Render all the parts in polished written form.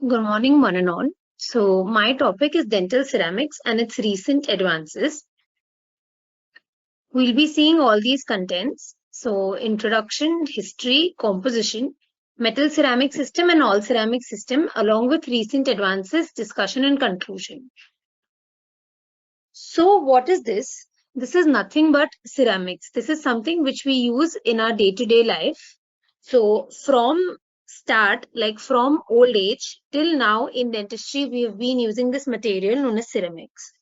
Good morning, one and all. So, my topic is dental ceramics and its recent advances. We'll be seeing all these contents. So, introduction, history, composition, metal ceramic system, and all ceramic system, along with recent advances, discussion, and conclusion. So, what is this? This is nothing but ceramics. This is something which we use in our day-to-day life. So, from start, like from old age till now in dentistry, we have been using this material known as ceramics.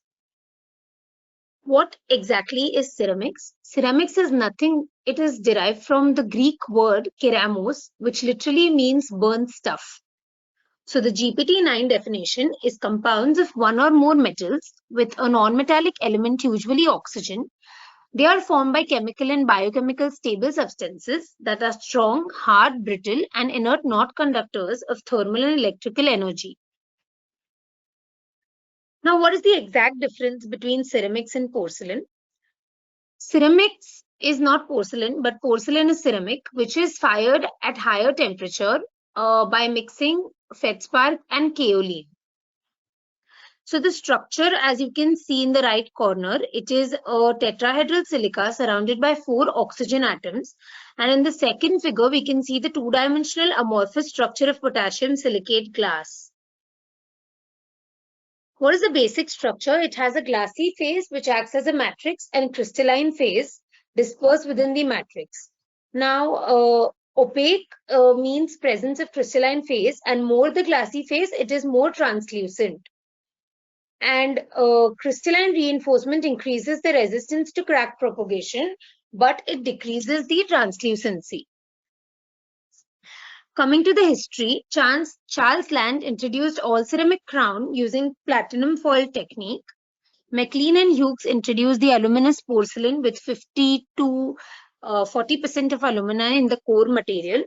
What exactly is ceramics? Ceramics is nothing, it is derived from the Greek word keramos, which literally means burnt stuff. So the GPT-9 definition is compounds of one or more metals with a non-metallic element, usually oxygen. They are formed by chemical and biochemical stable substances that are strong, hard, brittle, and inert, not conductors of thermal and electrical energy. Now, what is the exact difference between ceramics and porcelain? Ceramics is not porcelain, but porcelain is ceramic, which is fired at higher temperature by mixing feldspar and kaolin. So the structure, as you can see in the right corner, it is a tetrahedral silica surrounded by 4 oxygen atoms. And in the second figure, we can see the two-dimensional amorphous structure of potassium silicate glass. What is the basic structure? It has a glassy phase which acts as a matrix and crystalline phase dispersed within the matrix. Now, opaque means presence of crystalline phase, and more the glassy phase, it is more translucent. And crystalline reinforcement increases the resistance to crack propagation, but it decreases the translucency. Coming to the history, Charles Land introduced all ceramic crown using platinum foil technique. MacLean and Hughes introduced the aluminous porcelain with 50 to 40% of alumina in the core material.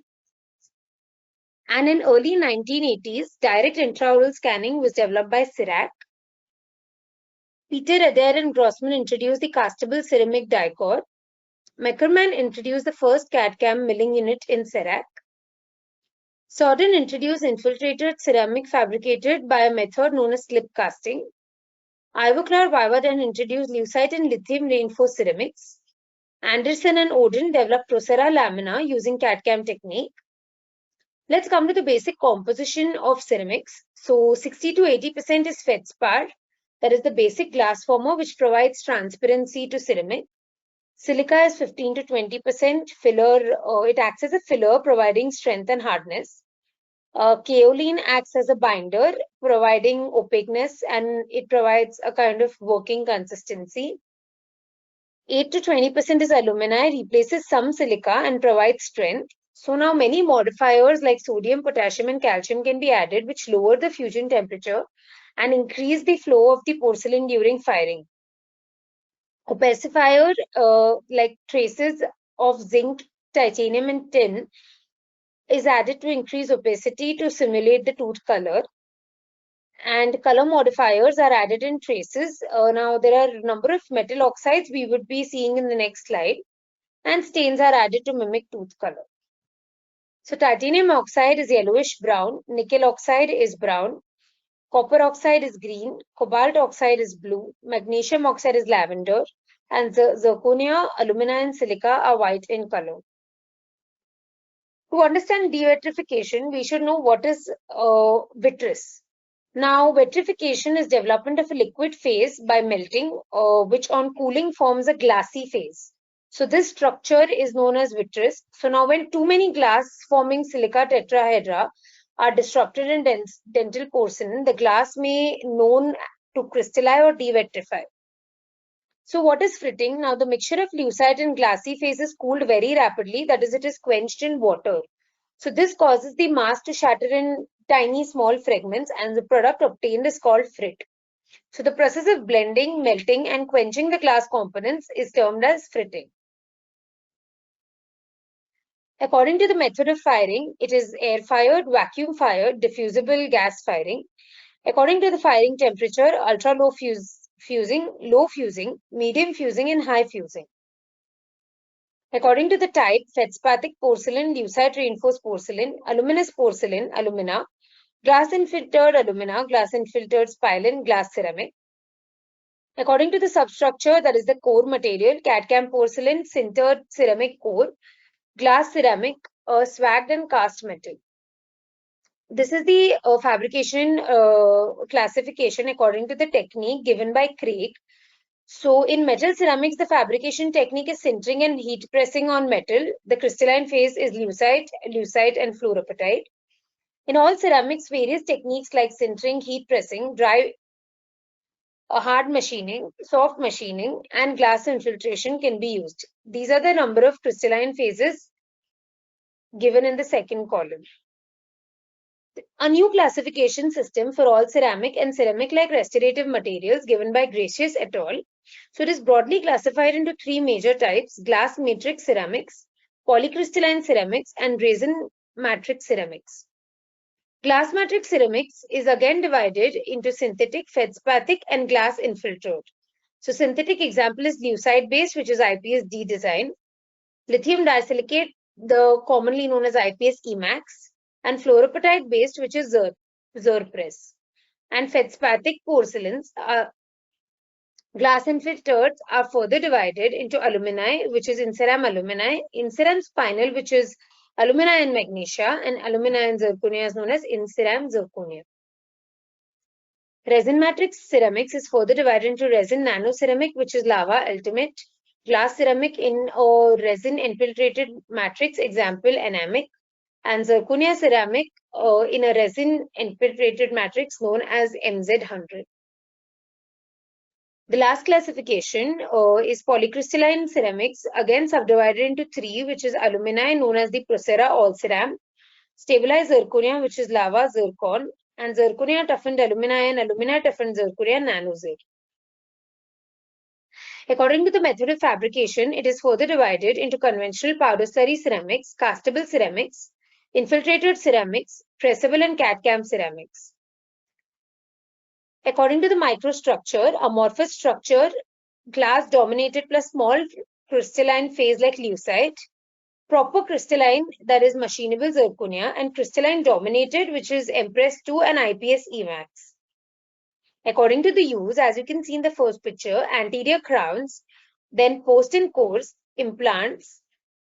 And in early 1980s, direct intraoral scanning was developed by CIRAC. Peter Adair and Grossman introduced the castable ceramic die-core. Meckerman introduced the first CAD-CAM milling unit in CIRAC. Sorden introduced infiltrated ceramic fabricated by a method known as slip casting. Ivoclar Viva then introduced lucite and lithium reinforced ceramics. Anderson and Odin developed Procera lamina using CAD-CAM technique. Let's come to the basic composition of ceramics. So 60 to 80% is feldspar, that is the basic glass former which provides transparency to ceramic. Silica is 15 to 20% filler. It acts as a filler, providing strength and hardness. Kaolin acts as a binder, providing opaqueness, and it provides a kind of working consistency. 8 to 20% is alumina, replaces some silica and provides strength. So now many modifiers like sodium, potassium, and calcium can be added, which lower the fusion temperature and increase the flow of the porcelain during firing. Opacifier like traces of zinc, titanium, and tin is added to increase opacity to simulate the tooth color. And color modifiers are added in traces. Now there are a number of metal oxides we would be seeing in the next slide, and stains are added to mimic tooth color. So titanium oxide is yellowish brown, nickel oxide is brown, copper oxide is green, cobalt oxide is blue, magnesium oxide is lavender, and zirconia, alumina, and silica are white in color. To understand devitrification, we should know what is vitreous. Now, vitrification is development of a liquid phase by melting, which on cooling forms a glassy phase. So this structure is known as vitreous. So now when too many glass forming silica tetrahedra are disrupted in dental porcelain, the glass may known to crystallize or devitrify. So what is fritting? Now the mixture of lucite and glassy phase is cooled very rapidly, that is, it is quenched in water. So this causes the mass to shatter in tiny small fragments, and the product obtained is called frit. So the process of blending, melting, and quenching the glass components is termed as fritting. According to the method of firing, it is air-fired, vacuum-fired, diffusible gas firing. According to the firing temperature, ultra-low fusing, low fusing, medium fusing, and high fusing. According to the type, feldspathic porcelain, lucite reinforced porcelain, aluminous porcelain, alumina, Glass infiltered alumina, glass infiltered spilin, glass ceramic. According to the substructure, that is the core material, CAD-CAM porcelain, sintered ceramic core, glass ceramic, swagged and cast metal. This is the fabrication classification according to the technique given by Craig. So in metal ceramics, the fabrication technique is sintering and heat pressing on metal. The crystalline phase is lucite, and fluorapatite. In all ceramics, various techniques like sintering, heat pressing, dry hard machining, soft machining, and glass infiltration can be used. These are the number of crystalline phases given in the second column. A new classification system for all ceramic and ceramic-like restorative materials given by Gracious et al. So it is broadly classified into three major types: glass matrix ceramics, polycrystalline ceramics, and resin matrix ceramics. Glass matrix ceramics is again divided into synthetic, feldspathic, and glass infiltrate. So synthetic example is lucite based, which is IPS D design, lithium disilicate, the commonly known as IPS Emax, and fluorapatite based, which is Zerpress. And feldspathic porcelains, glass infiltrates are further divided into alumini, which is Inceram alumini, Inceram spinel, which is alumina and magnesia, and alumina and zirconia is known as Inceram zirconia. Resin matrix ceramics is further divided into resin nanoceramic, which is lava ultimate, glass ceramic in a resin infiltrated matrix, example anamic, and zirconia ceramic in a resin infiltrated matrix known as MZ100. The last classification is polycrystalline ceramics, again subdivided into three, which is alumina known as the Procera allceram, stabilized zirconia, which is lava zircon, and zirconia toughened alumina and alumina toughened zirconia nanozir. According to the method of fabrication, it is further divided into conventional powder slurry ceramics, castable ceramics, infiltrated ceramics, pressable and CAD-CAM ceramics. According to the microstructure, amorphous structure, glass dominated plus small crystalline phase like lucite, proper crystalline, that is machinable zirconia, and crystalline dominated, which is Empress 2 and IPS Emax. According to the use, as you can see in the first picture, anterior crowns, then post and cores, implants,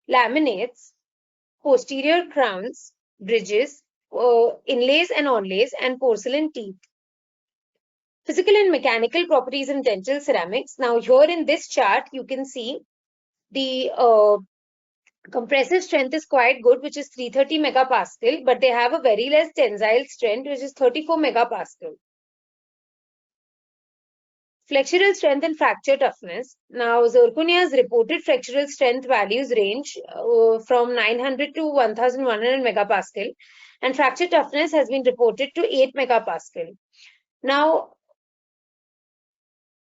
laminates, posterior crowns, bridges, inlays and onlays, and porcelain teeth. Physical and mechanical properties in dental ceramics. Now here in this chart, you can see the compressive strength is quite good, which is 330 megapascal, but they have a very less tensile strength, which is 34 megapascal. Flexural strength and fracture toughness. Now, zirconia's reported flexural strength values range from 900 to 1100 megapascal, and fracture toughness has been reported to 8 megapascal. Now,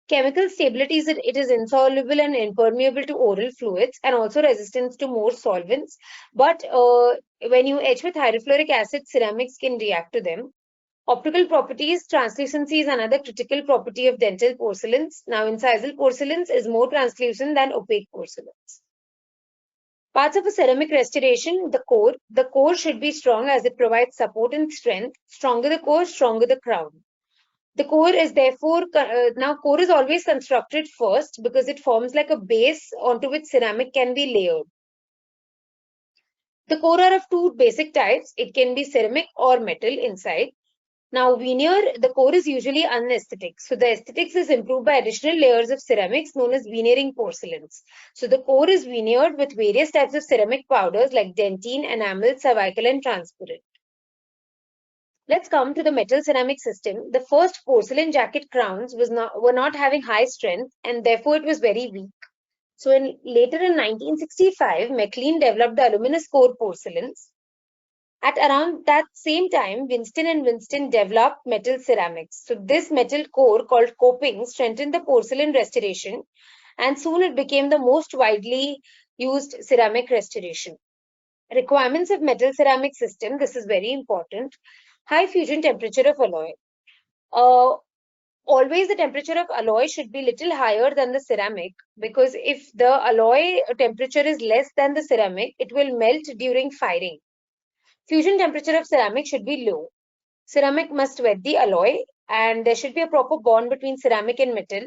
chemical stability is it is insoluble and impermeable to oral fluids and also resistant to more solvents. But when you etch with hydrofluoric acid, ceramics can react to them. Optical properties, translucency is another critical property of dental porcelains. Now, incisal porcelains is more translucent than opaque porcelains. Parts of a ceramic restoration, the core. The core should be strong as it provides support and strength. Stronger the core, stronger the crown. The core is therefore, now core is always constructed first because it forms like a base onto which ceramic can be layered. The core are of two basic types. It can be ceramic or metal inside. Now, veneer, the core is usually unaesthetic. So, the aesthetics is improved by additional layers of ceramics known as veneering porcelains. So, the core is veneered with various types of ceramic powders like dentine, enamel, cervical, and transparent. Let's come to the metal ceramic system. The first porcelain jacket crowns were not having high strength and therefore it was very weak. So, later in 1965, McLean developed the aluminous core porcelains. At around that same time, Winston and Winston developed metal ceramics. So this metal core called coping strengthened the porcelain restoration, and soon it became the most widely used ceramic restoration. Requirements of metal ceramic system, this is very important. High fusion temperature of alloy. Always the temperature of alloy should be little higher than the ceramic, because if the alloy temperature is less than the ceramic, it will melt during firing. Fusion temperature of ceramic should be low. Ceramic must wet the alloy, and there should be a proper bond between ceramic and metal.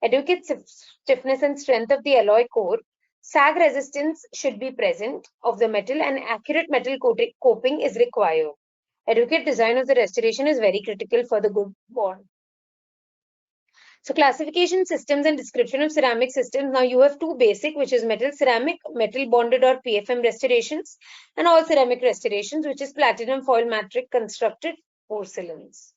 Adequate stiffness and strength of the alloy core. Sag resistance should be present of the metal, and accurate metal coping is required. Adequate design of the restoration is very critical for the good bond. So classification systems and description of ceramic systems. Now you have two basic, which is metal ceramic, metal bonded or PFM restorations, and all ceramic restorations, which is platinum foil matrix constructed porcelains.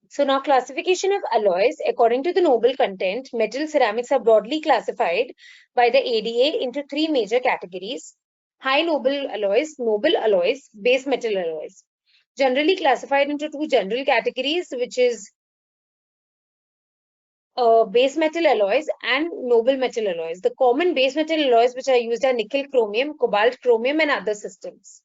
So now classification of alloys. According to the noble content, metal ceramics are broadly classified by the ADA into three major categories. High noble alloys, base metal alloys. Generally classified into two general categories, which is base metal alloys and noble metal alloys. The common base metal alloys which are used are nickel chromium, cobalt chromium, and other systems.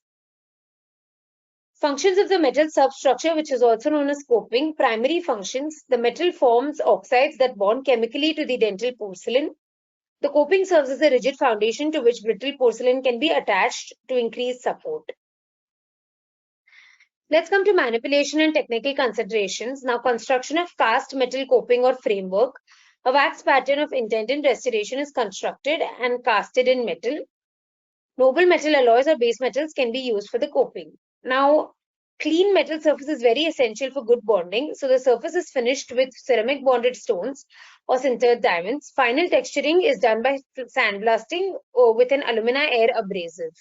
Functions of the metal substructure, which is also known as coping. Primary functions: the metal forms oxides that bond chemically to the dental porcelain. The coping serves as a rigid foundation to which brittle porcelain can be attached to increase support. Let's come to manipulation and technical considerations. Now, construction of cast metal coping or framework. A wax pattern of intended restoration is constructed and casted in metal. Noble metal alloys or base metals can be used for the coping. Now, clean metal surface is very essential for good bonding. So the surface is finished with ceramic bonded stones or sintered diamonds. Final texturing is done by sandblasting or with an alumina air abrasive.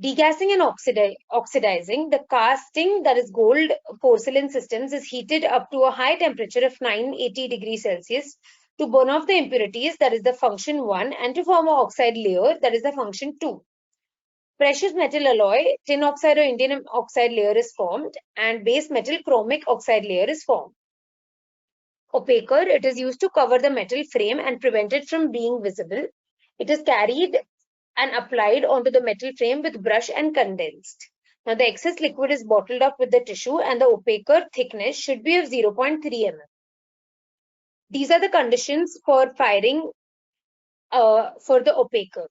Degassing and oxidizing. The casting, that is gold porcelain systems, is heated up to a high temperature of 980 degrees Celsius to burn off the impurities, that is the function 1, and to form an oxide layer, that is the function 2. Precious metal alloy, tin oxide or indium oxide layer is formed, and base metal chromic oxide layer is formed. Opaquer, it is used to cover the metal frame and prevent it from being visible. It is carried and applied onto the metal frame with brush and condensed. Now the excess liquid is bottled up with the tissue, and the opaquer thickness should be of 0.3 mm. These are the conditions for firing for the opaquer.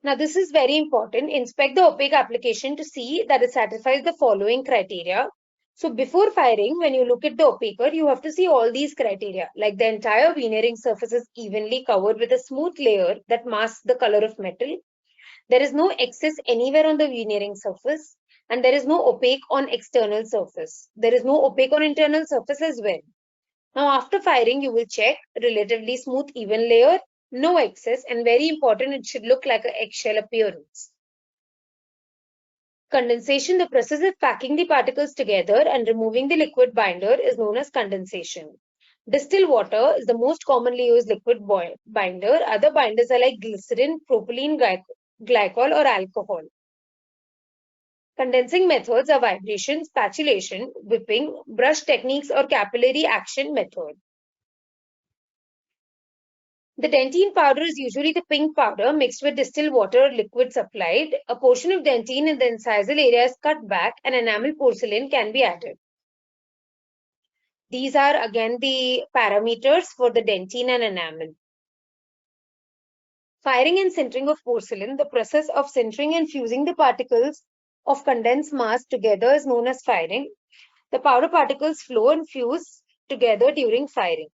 Now this is very important. Inspect the opaque application to see that it satisfies the following criteria. So before firing, when you look at the opaquer, you have to see all these criteria, like the entire veneering surface is evenly covered with a smooth layer that masks the color of metal. There is no excess anywhere on the veneering surface, and there is no opaque on external surface. There is no opaque on internal surface as well. Now after firing, you will check relatively smooth even layer, no excess, and very important, it should look like an eggshell appearance. Condensation, the process of packing the particles together and removing the liquid binder, is known as condensation. Distilled water is the most commonly used liquid binder. Other binders are like glycerin, propylene glycol, or alcohol. Condensing methods are vibration, spatulation, whipping, brush techniques, or capillary action method. The dentine powder is usually the pink powder mixed with distilled water or liquid supplied. A portion of dentine in the incisal area is cut back and enamel porcelain can be added. These are again the parameters for the dentine and enamel. Firing and sintering of porcelain. The process of sintering and fusing the particles of condensed mass together is known as firing. The powder particles flow and fuse together during firing.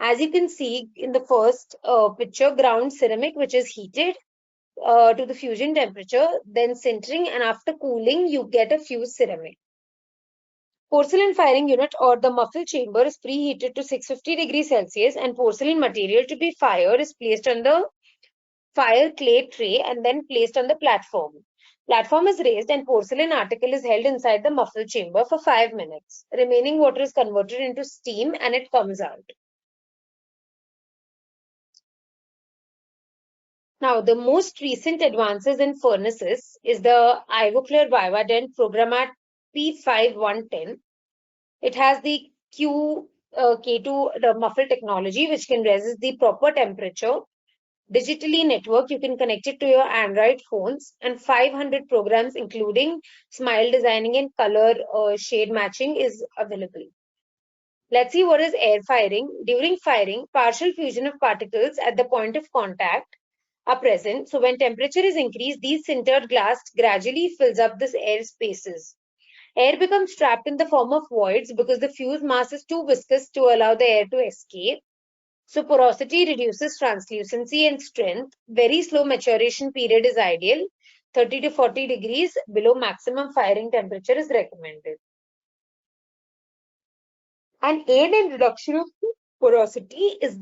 As you can see in the first picture, ground ceramic, which is heated to the fusion temperature, then sintering, and after cooling, you get a fused ceramic. Porcelain firing unit or the muffle chamber is preheated to 650 degrees Celsius, and porcelain material to be fired is placed on the fire clay tray and then placed on the platform. Platform is raised and porcelain article is held inside the muffle chamber for 5 minutes. Remaining water is converted into steam and it comes out. Now, the most recent advances in furnaces is the Ivoclar Vivadent Programmat P5110. It has the K2 the muffle technology, which can resist the proper temperature. Digitally networked, you can connect it to your Android phones, and 500 programs, including smile designing and color shade matching, is available. Let's see what is air firing. During firing, partial fusion of particles at the point of contact are present. So when temperature is increased, these sintered glass gradually fills up this air spaces. Air becomes trapped in the form of voids because the fused mass is too viscous to allow the air to escape. So porosity reduces translucency and strength. Very slow maturation period is ideal. 30 to 40 degrees below maximum firing temperature is recommended. An aid in reduction of porosity is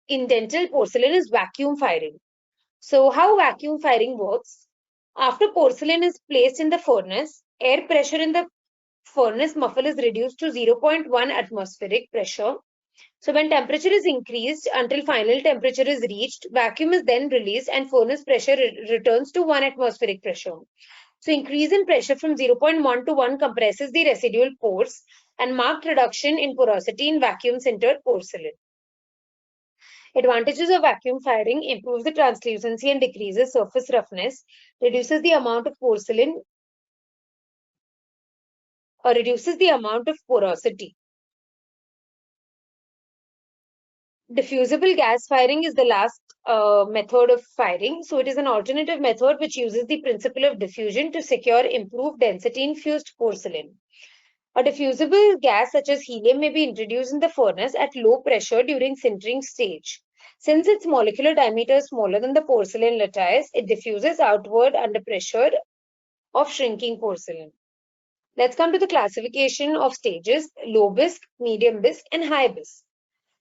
in dental porcelain is vacuum firing. So how vacuum firing works? After porcelain is placed in the furnace, air pressure in the furnace muffle is reduced to 0.1 atmospheric pressure. So when temperature is increased until final temperature is reached, vacuum is then released and furnace pressure returns to 1 atmospheric pressure. So increase in pressure from 0.1 to 1 compresses the residual pores and marked reduction in porosity in vacuum sintered porcelain. Advantages of vacuum firing: improves the translucency and decreases surface roughness, reduces the amount of porcelain or reduces the amount of porosity. Diffusible gas firing is the last method of firing. So it is an alternative method which uses the principle of diffusion to secure improved density in fused porcelain. A diffusible gas such as helium may be introduced in the furnace at low pressure during sintering stage. Since its molecular diameter is smaller than the porcelain lattice, it diffuses outward under pressure of shrinking porcelain. Let's come to the classification of stages: low bisque, medium bisque, and high bisque.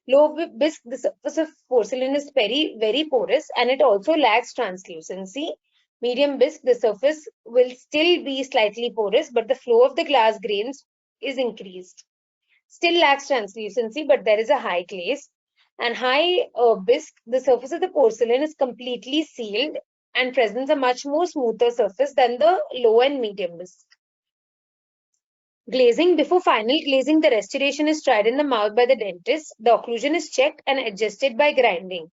Low bisque, the surface of porcelain is very porous and it also lacks translucency. Medium bisque, the surface will still be slightly porous, but the flow of the glass grains is increased. Still lacks translucency, but there is a high glaze. And high bisque, the surface of the porcelain is completely sealed and presents a much more smoother surface than the low and medium bisque. Glazing: before final glazing, the restoration is tried in the mouth by the dentist. The occlusion is checked and adjusted by grinding.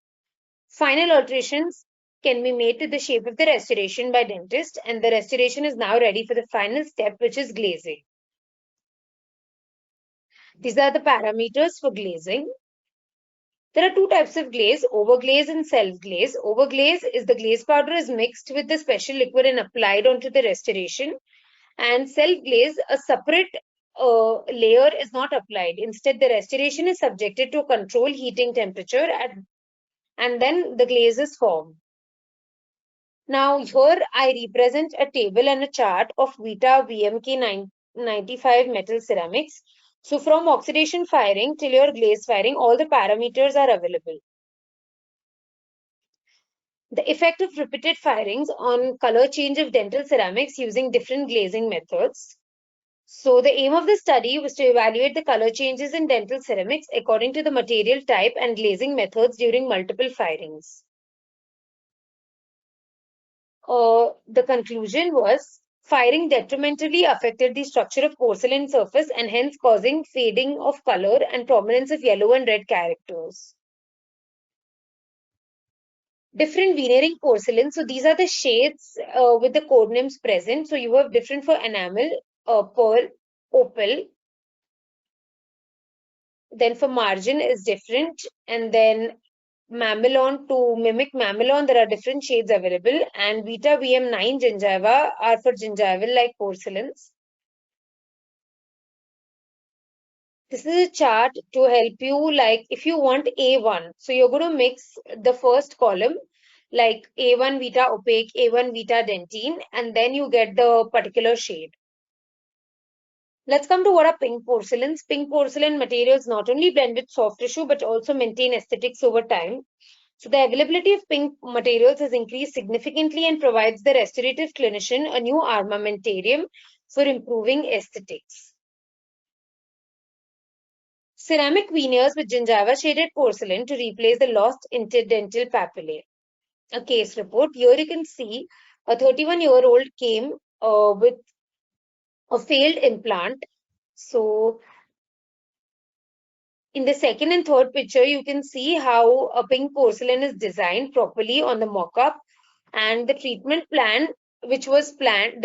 Final alterations can be made to the shape of the restoration by dentist, and the restoration is now ready for the final step, which is glazing. These are the parameters for glazing. There are two types of glaze: overglaze and self-glaze. Overglaze is the glaze powder is mixed with the special liquid and applied onto the restoration. And self-glaze, a separate layer is not applied. Instead, the restoration is subjected to a controlled heating temperature and then the glaze is formed. Now, here I represent a table and a chart of Vita VMK 95 metal ceramics. So from oxidation firing till your glaze firing, all the parameters are available. The effect of repeated firings on color change of dental ceramics using different glazing methods. So the aim of the study was to evaluate the color changes in dental ceramics according to the material type and glazing methods during multiple firings. The conclusion was firing detrimentally affected the structure of porcelain surface and hence causing fading of color and prominence of yellow and red characters. Different veneering porcelain. So these are the shades with the code names present. So you have different for enamel, pearl, opal. Then for margin is different. And then mamelon, to mimic mamelon, there are different shades available. And Vita VM9 gingiva are for gingival-like porcelains. This is a chart to help you, like if you want A1, so you're going to mix the first column, like A1 Vita opaque, A1 Vita dentine, and then you get the particular shade. Let's come to what are pink porcelains. Pink porcelain materials not only blend with soft tissue, but also maintain aesthetics over time. So the availability of pink materials has increased significantly and provides the restorative clinician a new armamentarium for improving aesthetics. Ceramic veneers with gingiva shaded porcelain to replace the lost interdental papillae. A case report. Here you can see a 31-year-old came with a failed implant. So in the second and third picture, you can see how a pink porcelain is designed properly on the mock-up, and the treatment plan which was planned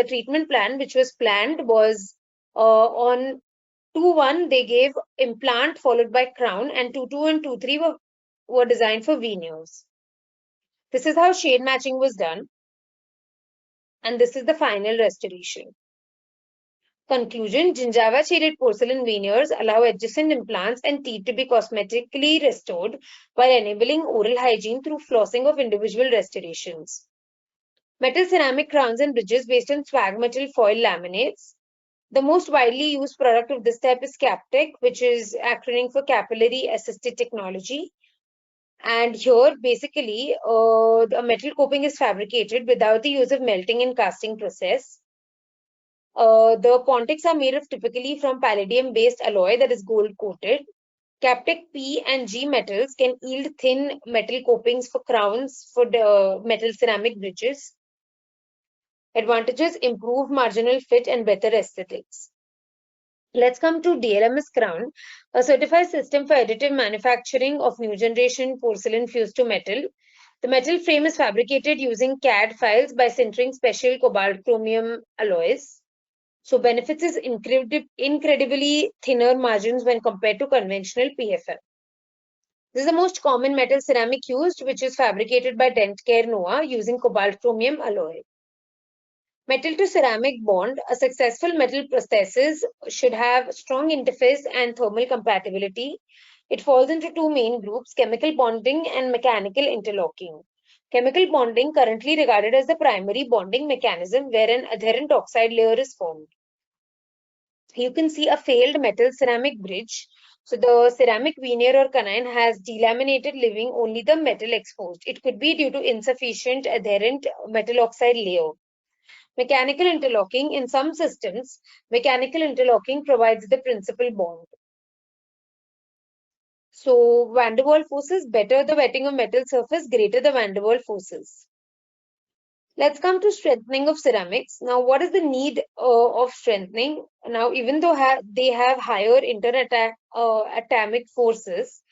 was on 2-1 they gave implant followed by crown, and 2-2 and 2-3 were designed for veneers. This is how shade matching was done, and this is the final restoration. Conclusion: gingiva shaded porcelain veneers allow adjacent implants and teeth to be cosmetically restored while enabling oral hygiene through flossing of individual restorations. Metal ceramic crowns and bridges based on swag metal foil laminates. The most widely used product of this type is CapTech, which is acronym for Capillary Assisted Technology. And here, basically, the metal coping is fabricated without the use of melting and casting process. The pontics are made of typically from palladium-based alloy that is gold-coated. CapTech P and G metals can yield thin metal copings for crowns for the metal ceramic bridges. Advantages: improved marginal fit and better aesthetics. Let's come to DLMS Crown, a certified system for additive manufacturing of new generation porcelain fused to metal. The metal frame is fabricated using CAD files by sintering special cobalt chromium alloys. So benefits is incredibly thinner margins when compared to conventional PFM. This is the most common metal ceramic used, which is fabricated by DentCare Noah using cobalt chromium alloy. Metal to ceramic bond. A successful metal prosthesis should have strong interface and thermal compatibility. It falls into two main groups: chemical bonding and mechanical interlocking. Chemical bonding, currently regarded as the primary bonding mechanism where an adherent oxide layer is formed. You can see a failed metal ceramic bridge. So the ceramic veneer or canine has delaminated, leaving only the metal exposed. It could be due to insufficient adherent metal oxide layer. Mechanical interlocking. In some systems, mechanical interlocking provides the principal bond. So van der Waals forces: better the wetting of metal surface, greater the van der Waals forces. Let's come to strengthening of ceramics. Now, what is the need of strengthening? Now, even though they have higher atomic forces,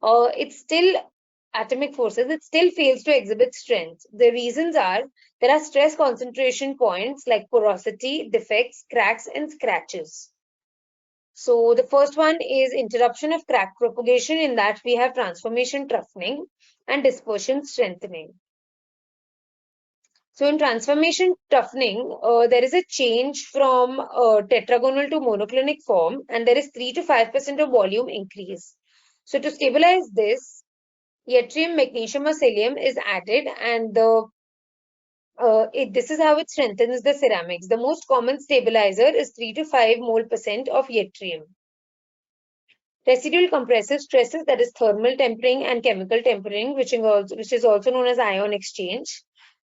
it's still atomic forces, it still fails to exhibit strength. The reasons are: there are stress concentration points like porosity, defects, cracks, and scratches. So the first one is interruption of crack propagation. In that we have transformation toughening and dispersion strengthening. So in transformation toughening, there is a change from tetragonal to monoclinic form, and there is 3 to 5% of volume increase. So to stabilize this, yttrium, magnesium, or psyllium is added, and this is how it strengthens the ceramics. The most common stabilizer is 3 to 5 mole% of yttrium. Residual compressive stresses, that is thermal tempering and chemical tempering, which is also known as ion exchange.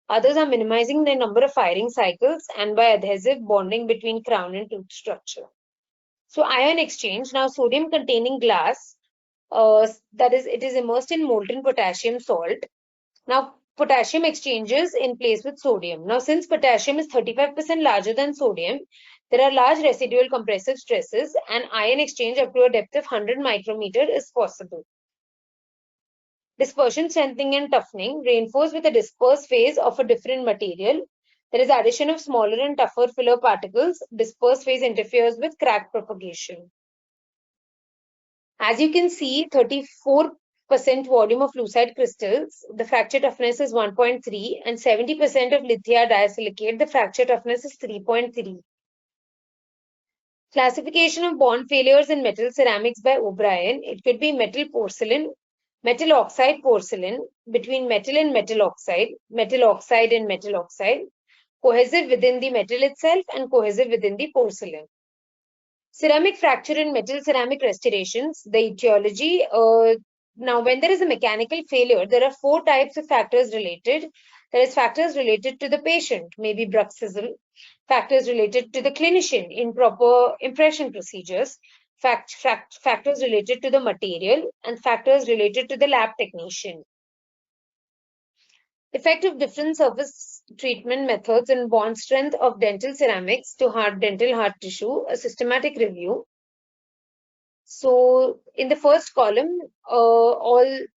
Others are minimizing the number of firing cycles and by adhesive bonding between crown and tooth structure. So ion exchange. Now sodium containing glass, that is, it is immersed in molten potassium salt. Now potassium exchanges in place with sodium. Now since potassium is 35% larger than sodium, there are large residual compressive stresses, and ion exchange up to a depth of 100 micrometer is possible. Dispersion strengthening and toughening. Reinforce with a disperse phase of a different material. There is addition of smaller and tougher filler particles. Disperse phase interferes with crack propagation. As you can see, 34% volume of lucite crystals, the fracture toughness is 1.3, and 70% of lithia diasilicate, the fracture toughness is 3.3. Classification of bond failures in metal ceramics by O'Brien. It could be metal porcelain, metal oxide porcelain, between metal and metal oxide and metal oxide, cohesive within the metal itself, and cohesive within the porcelain. Ceramic fracture and metal ceramic restorations, the etiology. Now, when there is a mechanical failure, there are 4 types of factors related. There is factors related to the patient, maybe bruxism, factors related to the clinician, improper impression procedures, factors related to the material, and factors related to the lab technician. Effect of different surface treatment methods and bond strength of dental ceramics to dental hard tissue, a systematic review. So in the first column,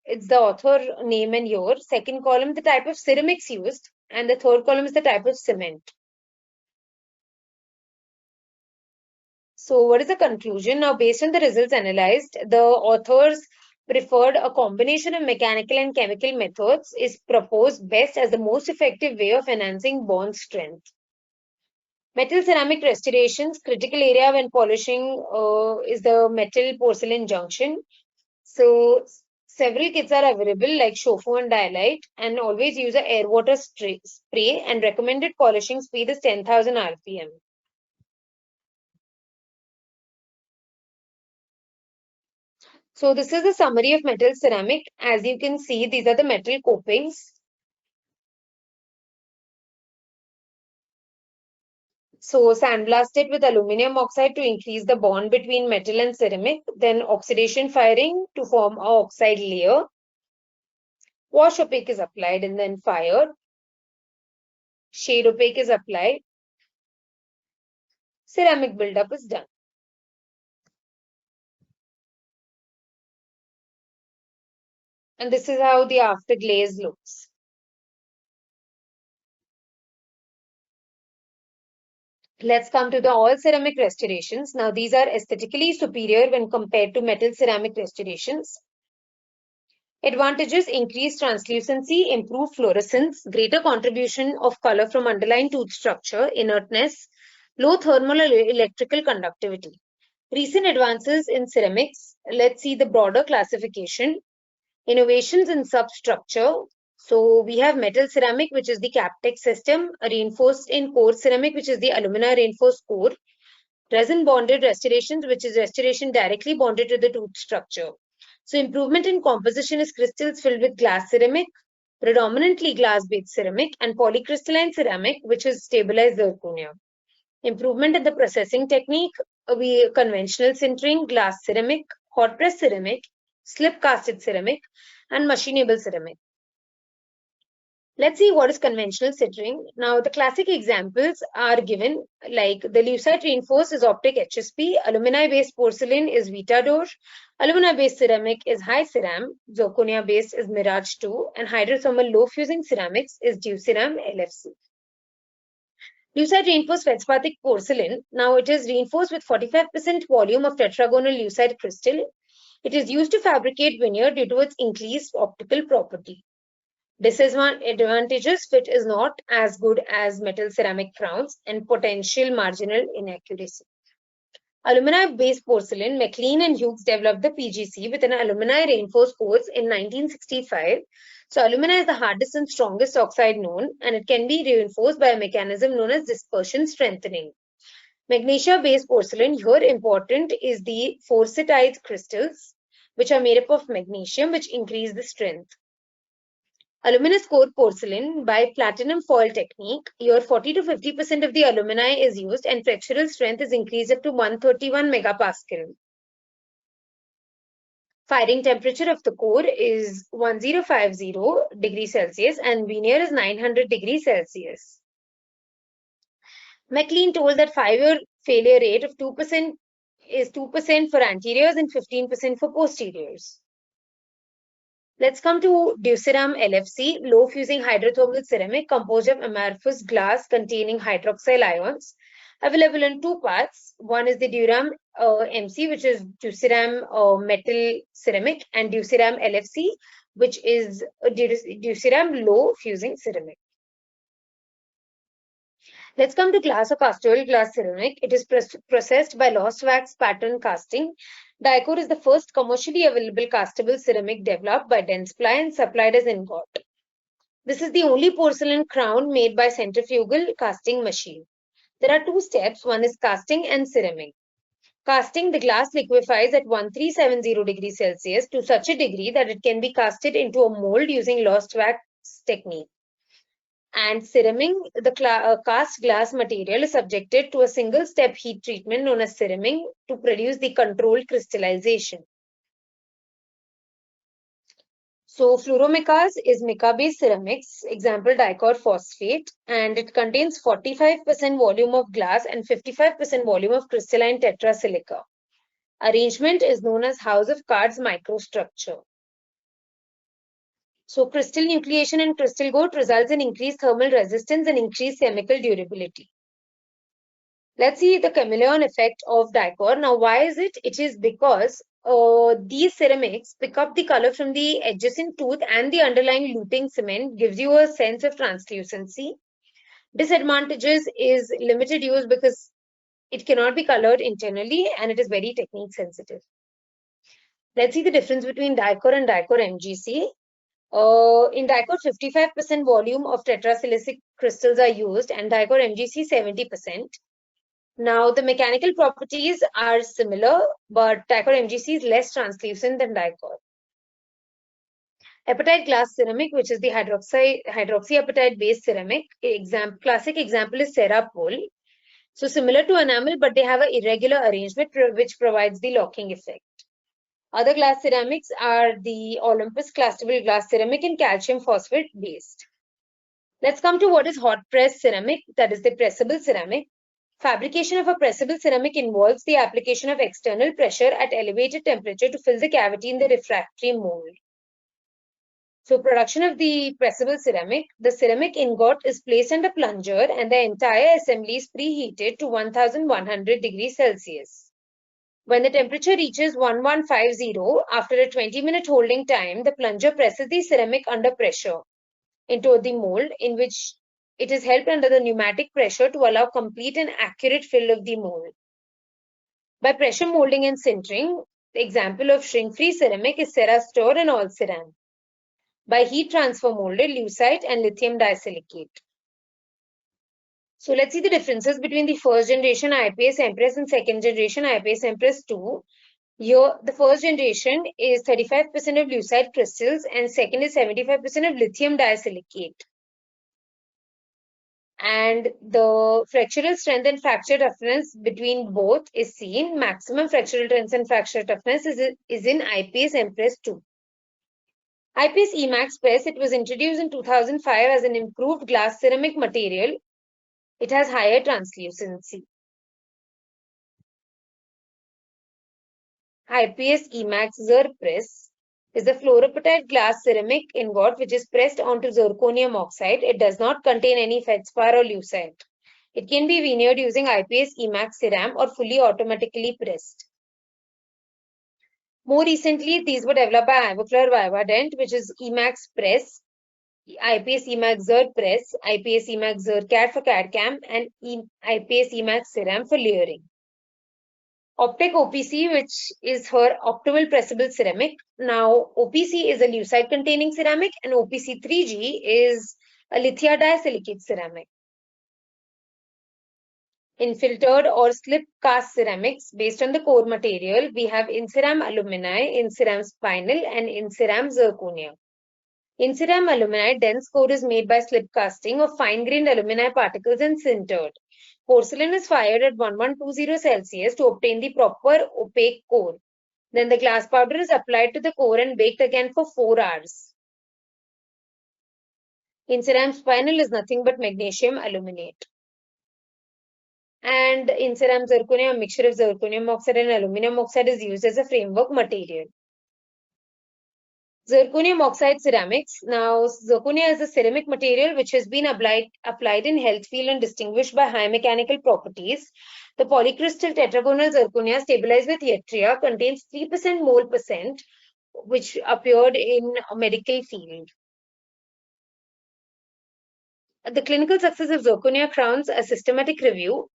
it's the author name and year. Second column, the type of ceramics used, and the third column is the type of cement. So what is the conclusion? Now, based on the results analyzed, the authors preferred a combination of mechanical and chemical methods is proposed best as the most effective way of enhancing bond strength. Metal ceramic restorations, critical area when polishing is the metal porcelain junction. So several kits are available like Shofu and Dialite, and always use a air water spray and recommended polishing speed is 10,000 RPM. So this is a summary of metal ceramic. As you can see, these are the metal copings. So sandblast it with aluminum oxide to increase the bond between metal and ceramic. Then oxidation firing to form a oxide layer. Wash opaque is applied and then fired. Shade opaque is applied. Ceramic buildup is done. And this is how the after glaze looks. Let's come to the all ceramic restorations. Now these are aesthetically superior when compared to metal ceramic restorations. Advantages: increased translucency, improved fluorescence, greater contribution of color from underlying tooth structure, inertness, low thermal electrical conductivity. Recent advances in ceramics. Let's see the broader classification. Innovations in substructure. So we have metal ceramic, which is the Captech system, reinforced in core ceramic, which is the alumina reinforced core, resin bonded restorations, which is restoration directly bonded to the tooth structure. So improvement in composition is crystals filled with glass ceramic, predominantly glass-based ceramic, and polycrystalline ceramic, which is stabilized zirconia. Improvement in the processing technique, we conventional sintering, glass ceramic, hot press ceramic, slip casted ceramic, and machinable ceramic. Let's see what is conventional sintering. Now, the classic examples are given, like the lucite reinforced is optic HSP, alumini-based porcelain is Vitador, alumina-based ceramic is High Ceram, zirconia-based is Mirage 2, and hydrothermal low-fusing ceramics is Deuteram LFC. Lucite reinforced feldspathic porcelain. Now it is reinforced with 45% volume of tetragonal lucite crystal. It is used to fabricate veneer due to its increased optical property. Disadvantages: fit is not as good as metal ceramic crowns and potential marginal inaccuracy. Alumina-based porcelain, McLean and Hughes developed the PGC with an alumina reinforced cores in 1965. So alumina is the hardest and strongest oxide known, and it can be reinforced by a mechanism known as dispersion strengthening. Magnesia-based porcelain, here important is the forsythite crystals, which are made up of magnesium, which increase the strength. Aluminous core porcelain by platinum foil technique. Here 40 to 50% of the alumina is used and flexural strength is increased up to 131 megapascal. Firing temperature of the core is 1050 degrees Celsius and veneer is 900 degrees Celsius. McLean told that 5-year failure rate of 2% is 2% for anteriors and 15% for posteriors. Let's come to Deuteram LFC, low fusing hydrothermal ceramic composed of amorphous glass containing hydroxyl ions. Available in two parts. One is the Deuteram MC, which is Deuteram metal ceramic, and Deuteram LFC, which is Deuteram low fusing ceramic. Let's come to glass or castor oil glass ceramic. It is processed by lost wax pattern casting. Dicor is the first commercially available castable ceramic developed by Dentsply and supplied as ingot. This is the only porcelain crown made by centrifugal casting machine. There are two steps. One is casting and ceramic. Casting, the glass liquefies at 1370 degrees Celsius to such a degree that it can be casted into a mold using lost wax technique. And ceramic, the cast glass material is subjected to a single-step heat treatment known as ceramic to produce the controlled crystallization. So fluoromicas is mica-based ceramics, example Dicor phosphate, and it contains 45% volume of glass and 55% volume of crystalline tetrasilica. Arrangement is known as house of cards microstructure. So crystal nucleation and crystal growth results in increased thermal resistance and increased chemical durability. Let's see the chameleon effect of Dicor. Now, why is it? It is because these ceramics pick up the color from the adjacent tooth and the underlying luting cement, gives you a sense of translucency. Disadvantages is limited use because it cannot be colored internally and it is very technique sensitive. Let's see the difference between Dicor and Dicor MGC. In Dicor, 55% volume of tetrasilicic crystals are used and Dicor MGC 70%. Now, the mechanical properties are similar, but Dicor MGC is less translucent than Dicor. Apatite glass ceramic, which is the hydroxyapatite based ceramic. Classic example is Serapol. So similar to enamel, but they have an irregular arrangement which provides the locking effect. Other glass ceramics are the Olympus castable glass ceramic and calcium phosphate based. Let's come to what is hot press ceramic, that is the pressable ceramic. Fabrication of a pressable ceramic involves the application of external pressure at elevated temperature to fill the cavity in the refractory mold. So production of the pressable ceramic, the ceramic ingot is placed under plunger and the entire assembly is preheated to 1100 degrees Celsius. When the temperature reaches 1150, after a 20-minute holding time, the plunger presses the ceramic under pressure into the mold, in which it is held under the pneumatic pressure to allow complete and accurate fill of the mold. By pressure molding and sintering, the example of shrink-free ceramic is Cerastore and All-Ceram. By heat transfer molded, lucite and lithium disilicate. So let's see the differences between the first generation IPS Empress and second generation IPS Empress 2. Here, the first generation is 35% of lucite crystals and second is 75% of lithium disilicate. And the fractural strength and fracture toughness between both is seen. Maximum fractural strength and fracture toughness is in IPS Empress 2. IPS Emax Press, it was introduced in 2005 as an improved glass ceramic material. It has higher translucency. IPS Emax Zer Press is a fluorapatite glass ceramic ingot which is pressed onto zirconium oxide. It does not contain any feldspar or lucite. It can be veneered using IPS Emax Ceram or fully automatically pressed. More recently, these were developed by Ivoclar Vivadent, which is Emax Press, IPS Emax Zer Press, IPS Emax Zer CAD for CAD CAM, and IPS Emax Ceram for layering. Optec OPC, which is her optimal pressable ceramic. Now, OPC is a lucite containing ceramic and OPC 3G is a lithia disilicate ceramic. In filtered or slip cast ceramics, based on the core material, we have Inceram alumini, Inceram spinel, and Inceram zirconia. Inceram alumini dense core is made by slip casting of fine-grained alumini particles and sintered. Porcelain is fired at 1120 Celsius to obtain the proper opaque core. Then the glass powder is applied to the core and baked again for 4 hours. Inceram spinel is nothing but magnesium aluminate. And Inceram zirconia, a mixture of zirconium oxide and aluminum oxide, is used as a framework material. Zirconium oxide ceramics. Now, zirconia is a ceramic material which has been applied in health field and distinguished by high mechanical properties. The polycrystal tetragonal zirconia stabilized with yttria contains 3% mole percent, which appeared in a medical field. The clinical success of zirconia crowns a systematic review.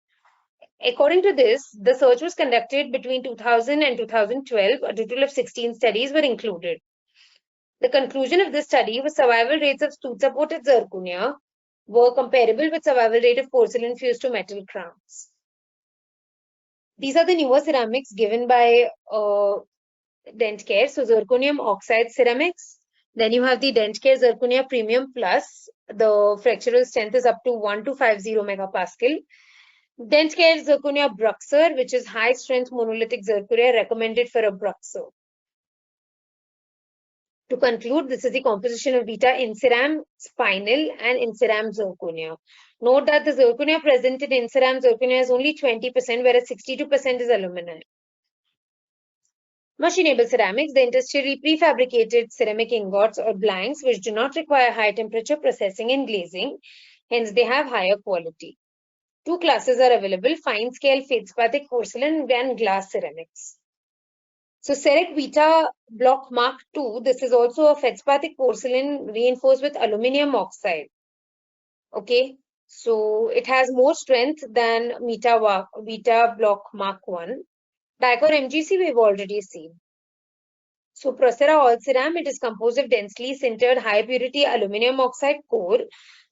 According to this, the search was conducted between 2000 and 2012. A total of 16 studies were included. The conclusion of this study was survival rates of tooth-supported zirconia were comparable with survival rate of porcelain fused to metal crowns. These are the newer ceramics given by DentCare. So zirconium oxide ceramics. Then you have the DentCare Zirconia Premium Plus. The fractural strength is up to 1250 megapascal. DentCare Zirconia Bruxer, which is high strength monolithic zirconia recommended for a Bruxer. To conclude, this is the composition of beta Inceram spinel and Inceram zirconia. Note that the zirconia present in Inceram zirconia is only 20%, whereas 62% is alumina. Machinable ceramics, the industrially prefabricated ceramic ingots or blanks which do not require high temperature processing and glazing, hence they have higher quality. Two classes are available: fine scale feldspathic porcelain and glass ceramics. So CEREC Beta Block Mark II, this is also a feldspathic porcelain reinforced with aluminium oxide. Okay, so it has more strength than Beta Block Mark 1. Dicor MGC we've already seen. So Procera All-Ceram, it is composed of densely sintered high purity aluminium oxide core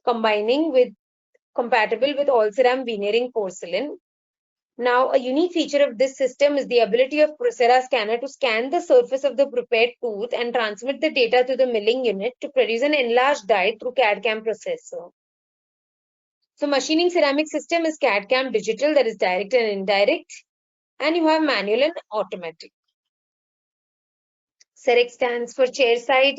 compatible with All-Ceram veneering porcelain. Now, a unique feature of this system is the ability of Procera scanner to scan the surface of the prepared tooth and transmit the data to the milling unit to produce an enlarged die through CAD-CAM processor. So machining ceramic system is CAD-CAM digital, that is direct and indirect, and you have manual and automatic. CEREC stands for chairside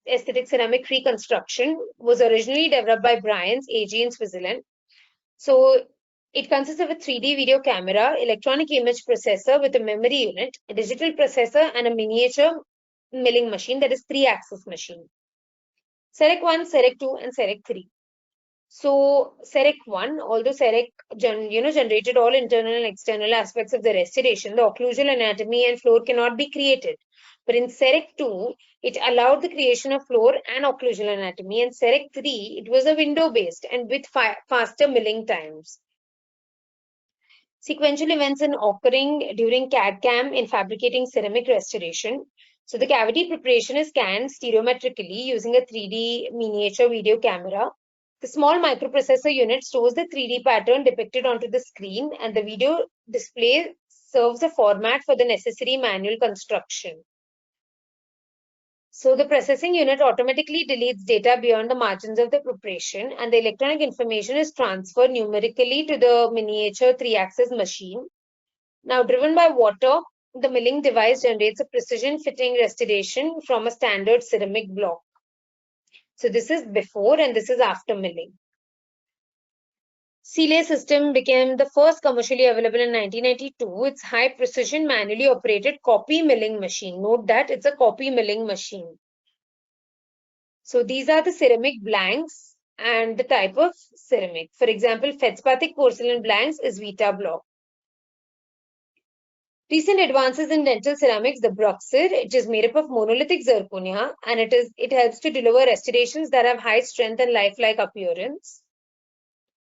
aesthetic ceramic reconstruction, was originally developed by Bryans AG in Switzerland. So it consists of a 3D video camera, electronic image processor with a memory unit, a digital processor, and a miniature milling machine, that is 3-axis machine. CEREC 1, CEREC 2, and CEREC 3. So CEREC 1, although CEREC generated all internal and external aspects of the restoration, the occlusal anatomy and floor cannot be created. But in CEREC 2, it allowed the creation of floor and occlusal anatomy. And CEREC 3, it was a window-based and with faster milling times. Sequential events in occurring during CAD-CAM in fabricating ceramic restoration. So the cavity preparation is scanned stereometrically using a 3D miniature video camera. The small microprocessor unit stores the 3D pattern depicted onto the screen, and the video display serves a format for the necessary manual construction. So the processing unit automatically deletes data beyond the margins of the preparation, and the electronic information is transferred numerically to the miniature 3-axis machine. Now, driven by water, the milling device generates a precision fitting restoration from a standard ceramic block. So this is before and this is after milling. Sealay system became the first commercially available in 1992. It's high precision manually operated copy milling machine. Note that it's a copy milling machine. So these are the ceramic blanks and the type of ceramic. For example, feldspathic porcelain blanks is Vita block. Recent advances in dental ceramics, the Bruxer, it is made up of monolithic zirconia, and it helps to deliver restorations that have high strength and lifelike appearance.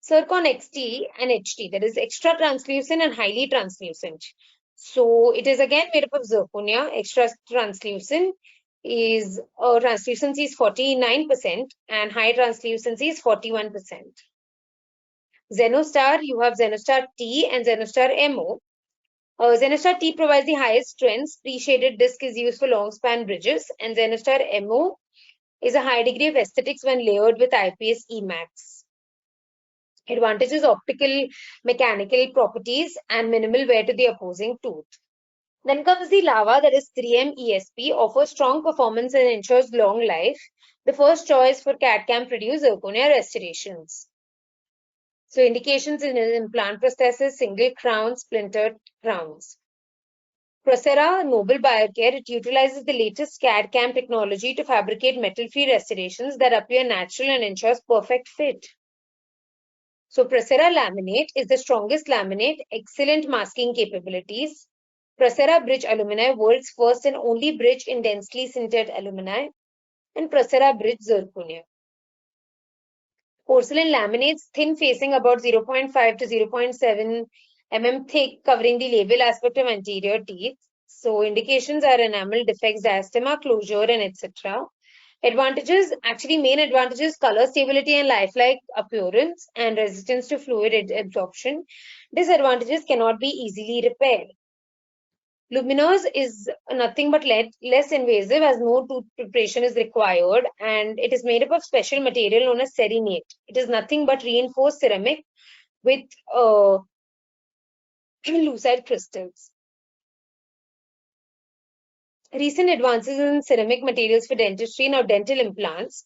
Zircon XT and HT, that is extra translucent and highly translucent. So it is again made up of zirconia. Extra translucent is translucency is 49% and high translucency is 41%. Zenostar, you have Zenostar T and Zenostar MO. Zenostar T provides the highest strength. Pre-shaded disc is used for long span bridges, and Zenostar MO is a high degree of aesthetics when layered with IPS EMAX. Advantages: optical mechanical properties and minimal wear to the opposing tooth. Then comes the Lava, that is 3M ESP, offers strong performance and ensures long life. The first choice for CAD-CAM produced zirconia restorations. So indications in implant prosthesis, single crowns, splintered crowns. Procera Noble Biocare, it utilizes the latest CAD-CAM technology to fabricate metal-free restorations that appear natural and ensures perfect fit. So Procera Laminate is the strongest laminate, excellent masking capabilities. Procera Bridge Alumini, world's first and only bridge in densely sintered alumini. And Procera Bridge Zirconia. Porcelain laminates, thin facing about 0.5 to 0.7 mm thick, covering the labial aspect of anterior teeth. So indications are enamel defects, diastema, closure, and etc. Advantages, actually main advantages, color stability and lifelike appearance and resistance to fluid absorption. Disadvantages, cannot be easily repaired. Luminous is nothing but less invasive as no tooth preparation is required, and it is made up of special material known as cerenate. It is nothing but reinforced ceramic with lucite crystals. Recent advances in ceramic materials for dentistry. Now, dental implants.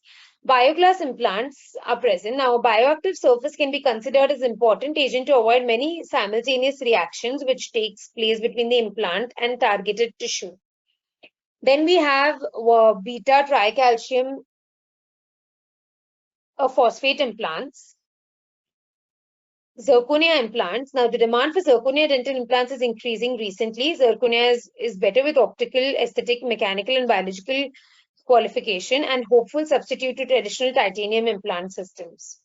Bioglass implants are present. Now, a bioactive surface can be considered as an important agent to avoid many simultaneous reactions which takes place between the implant and targeted tissue. Then we have beta tricalcium phosphate implants. Zirconia implants. Now, the demand for zirconia dental implants is increasing recently. Zirconia is better with optical, aesthetic, mechanical, and biological qualification and hopeful substitute to traditional titanium implant systems.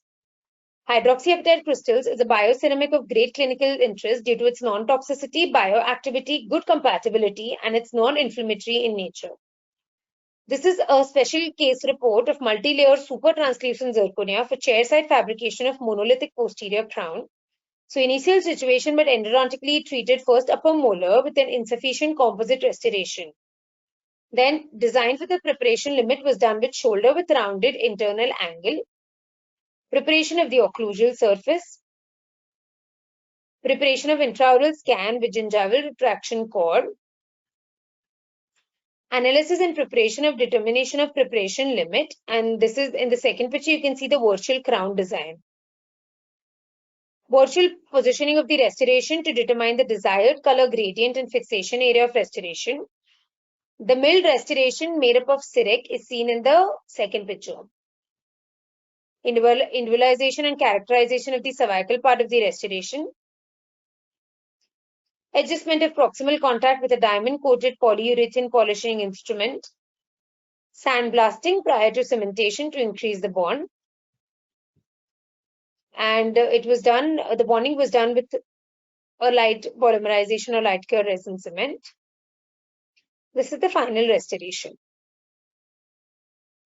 Hydroxyapatite crystals is a bioceramic of great clinical interest due to its non-toxicity, bioactivity, good compatibility, and its non-inflammatory in nature. This is a special case report of multi-layer super translucent zirconia for chair-side fabrication of monolithic posterior crown. So initial situation but endodontically treated first upper molar with an insufficient composite restoration. Then design for the preparation limit was done with shoulder with rounded internal angle. Preparation of the occlusal surface. Preparation of intraoral scan with gingival retraction cord. Analysis and preparation of determination of preparation limit. And this is in the second picture, you can see the virtual crown design. Virtual positioning of the restoration to determine the desired color gradient and fixation area of restoration. The milled restoration made up of CIREC is seen in the second picture. Individualization and characterization of the cervical part of the restoration. Adjustment of proximal contact with a diamond-coated polyurethane polishing instrument. Sandblasting prior to cementation to increase the bond. And the bonding was done with a light polymerization or light cure resin cement. This is the final restoration.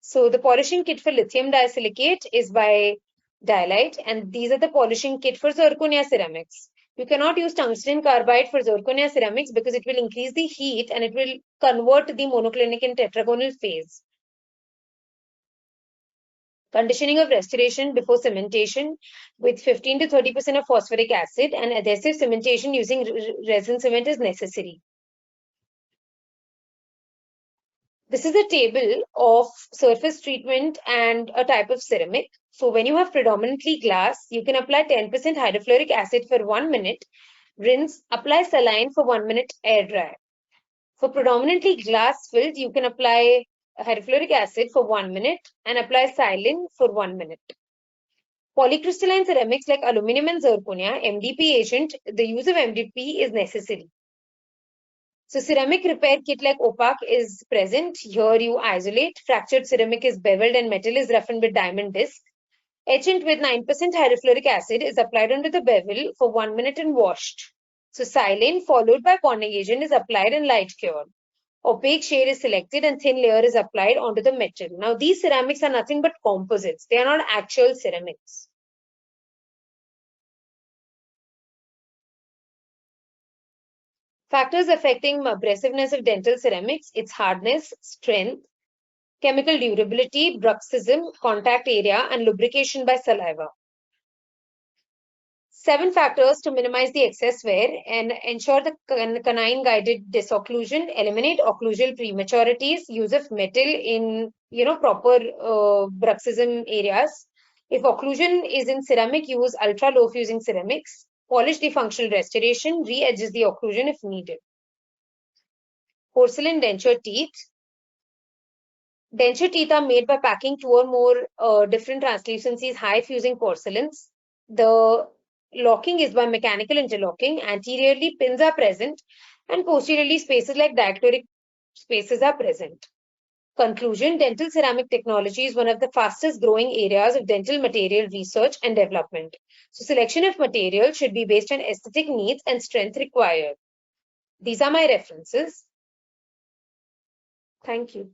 So the polishing kit for lithium disilicate is by Dialite, and these are the polishing kit for zirconia ceramics. You cannot use tungsten carbide for zirconia ceramics because it will increase the heat and it will convert the monoclinic and tetragonal phase. Conditioning of restoration before cementation with 15 to 30% of phosphoric acid and adhesive cementation using resin cement is necessary. This is a table of surface treatment and a type of ceramic. So when you have predominantly glass, you can apply 10% hydrofluoric acid for 1 minute, rinse, apply saline for 1 minute, air dry. For predominantly glass filled, you can apply hydrofluoric acid for 1 minute and apply saline for 1 minute. Polycrystalline ceramics like aluminum and zirconia, MDP agent, the use of MDP is necessary. So ceramic repair kit like opaque is present. Here you isolate. Fractured ceramic is beveled and metal is roughened with diamond disc. Etchant with 9% hydrofluoric acid is applied onto the bevel for 1 minute and washed. So silane followed by bonding agent is applied and light cured. Opaque shade is selected and thin layer is applied onto the metal. Now these ceramics are nothing but composites. They are not actual ceramics. Factors affecting abrasiveness of dental ceramics, its hardness, strength, chemical durability, bruxism, contact area, and lubrication by saliva. 7 factors to minimize the excess wear and ensure the canine guided disocclusion, eliminate occlusal prematurities, use of metal in proper bruxism areas. If occlusion is in ceramic, use ultra low fusing ceramics. Polish the functional restoration, re-edges the occlusion if needed. Porcelain denture teeth. Denture teeth are made by packing 2 or more different translucencies, high fusing porcelains. The locking is by mechanical interlocking. Anteriorly, pins are present, and posteriorly, spaces like diachloric spaces are present. Conclusion: dental ceramic technology is one of the fastest growing areas of dental material research and development. So, selection of material should be based on aesthetic needs and strength required. These are my references. Thank you.